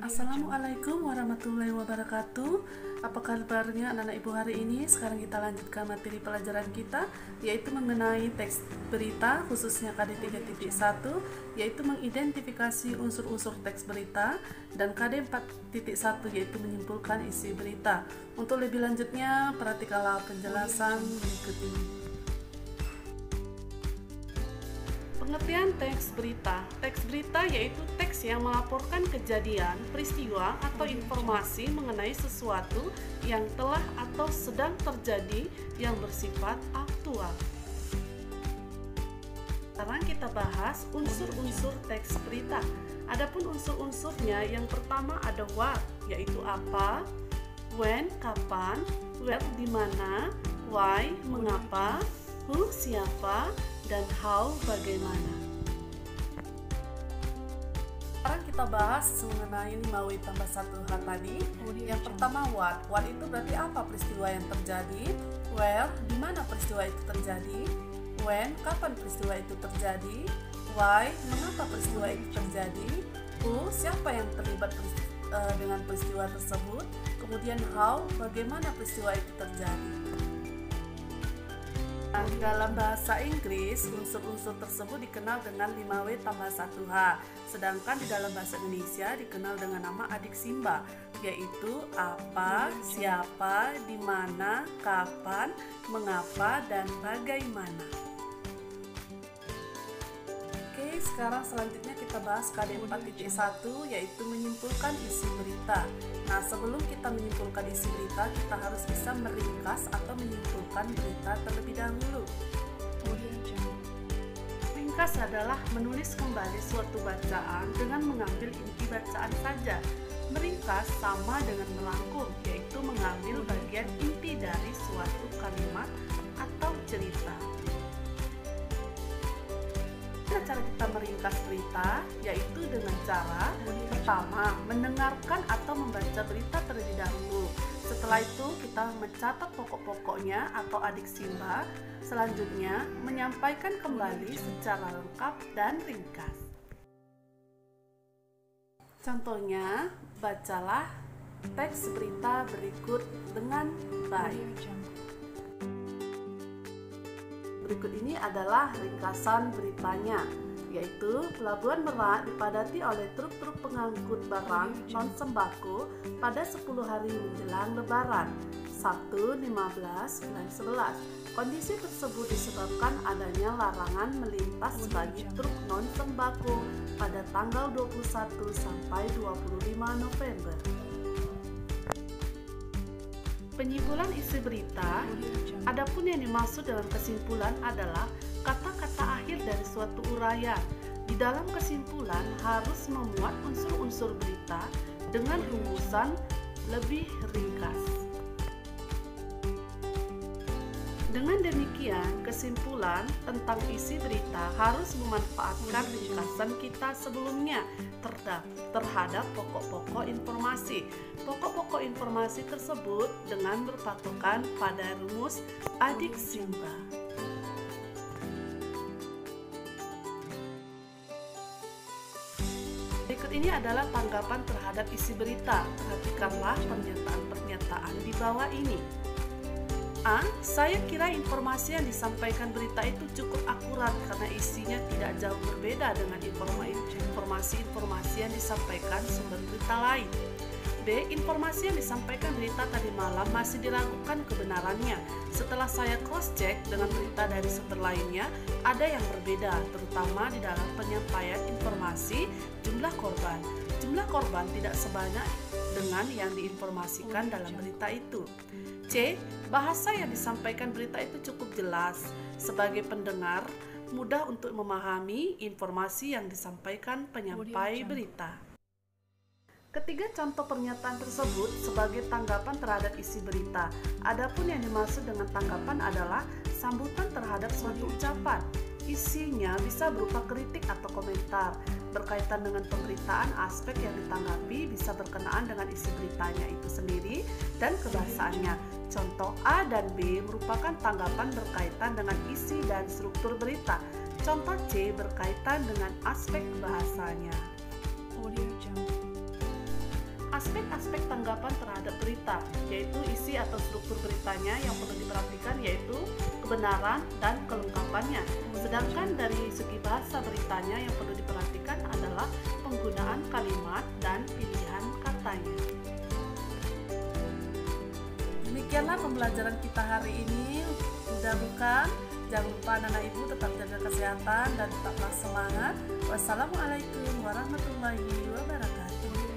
Assalamualaikum warahmatullahi wabarakatuh. Apa kabarnya anak-anak ibu hari ini? Sekarang kita lanjutkan materi pelajaran kita, yaitu mengenai teks berita khususnya KD 3.1, yaitu mengidentifikasi unsur-unsur teks berita, dan KD 4.1 yaitu menyimpulkan isi berita. Untuk lebih lanjutnya perhatikanlah penjelasan berikut ini. Pengertian teks berita. Teks berita yaitu teks yang melaporkan kejadian, peristiwa, atau informasi mengenai sesuatu yang telah atau sedang terjadi yang bersifat aktual. Sekarang kita bahas unsur-unsur teks berita. Adapun unsur-unsurnya, yang pertama ada what, yaitu apa, when, kapan, where, di mana, why, mengapa, who, siapa, dan how, bagaimana. Sekarang kita bahas mengenai 5W tambah 1H tadi. Yang pertama what. What itu berarti apa peristiwa yang terjadi, where, di mana peristiwa itu terjadi, when, kapan peristiwa itu terjadi, why, mengapa peristiwa itu terjadi, who, siapa yang terlibat dengan peristiwa tersebut, kemudian how, bagaimana peristiwa itu terjadi. Dalam bahasa Inggris, unsur-unsur tersebut dikenal dengan 5W tambah 1H. Sedangkan di dalam bahasa Indonesia dikenal dengan nama adik Simba, yaitu apa, siapa, di mana, kapan, mengapa, dan bagaimana. Oke, sekarang selanjutnya kita bahas KD 4.1, yaitu menyimpulkan isi berita. Nah, sebelum kita menyimpulkan isi berita, kita harus bisa meringkas atau menyimpulkan berita terlebih dahulu. Ringkas adalah menulis kembali suatu bacaan dengan mengambil inti bacaan saja. Meringkas sama dengan merangkum, yaitu mengambil bagian inti dari suatu kalimat atau cerita. Cara kita meringkas berita yaitu dengan cara pertama mendengarkan atau membaca berita terlebih dahulu. Setelah itu kita mencatat pokok-pokoknya atau adik Simba. Selanjutnya menyampaikan kembali secara lengkap dan ringkas. Contohnya, bacalah teks berita berikut dengan baik. Berikut ini adalah ringkasan beritanya, yaitu Pelabuhan Merak dipadati oleh truk-truk pengangkut barang non-sembako pada 10 hari menjelang Lebaran, Sabtu 15 bulan 11. Kondisi tersebut disebabkan adanya larangan melintas bagi truk non-sembako pada tanggal 21 sampai 25 November. Penyimpulan isi berita. Adapun yang dimaksud dalam kesimpulan adalah kata-kata akhir dari suatu uraian. Di dalam kesimpulan harus memuat unsur-unsur berita dengan rumusan lebih ringkas. Dengan demikian, kesimpulan tentang isi berita harus memanfaatkan ringkasan kita sebelumnya terhadap pokok-pokok informasi. Pokok-pokok informasi tersebut dengan berpatokan pada rumus adik Simba. Berikut ini adalah tanggapan terhadap isi berita. Perhatikanlah pernyataan-pernyataan di bawah ini. A. Saya kira informasi yang disampaikan berita itu cukup akurat karena isinya tidak jauh berbeda dengan informasi-informasi yang disampaikan sumber berita lain. B. Informasi yang disampaikan berita tadi malam masih diragukan kebenarannya. Setelah saya cross-check dengan berita dari sumber lainnya, ada yang berbeda, terutama di dalam penyampaian informasi jumlah korban. Jumlah korban tidak sebanyak dengan yang diinformasikan dalam berita itu. C. Bahasa yang disampaikan berita itu cukup jelas. Sebagai pendengar, mudah untuk memahami informasi yang disampaikan penyampai berita. Ketiga contoh pernyataan tersebut sebagai tanggapan terhadap isi berita. Adapun yang dimaksud dengan tanggapan adalah sambutan terhadap suatu ucapan. Isinya bisa berupa kritik atau komentar. Berkaitan dengan pemberitaan, aspek yang ditanggapi bisa berkenaan dengan isi beritanya itu sendiri dan kebahasaannya. Contoh A dan B merupakan tanggapan berkaitan dengan isi dan struktur berita. Contoh C berkaitan dengan aspek bahasanya. tanggapan terhadap berita, yaitu isi atau struktur beritanya yang perlu diperhatikan yaitu kebenaran dan kelengkapannya. Sedangkan dari segi bahasa beritanya yang perlu diperhatikan adalah penggunaan kalimat dan pilihan katanya. Demikianlah pembelajaran kita hari ini. Udah bukan? Jangan lupa anak-anak ibu tetap jaga kesehatan dan tetaplah semangat. Wassalamualaikum warahmatullahi wabarakatuh.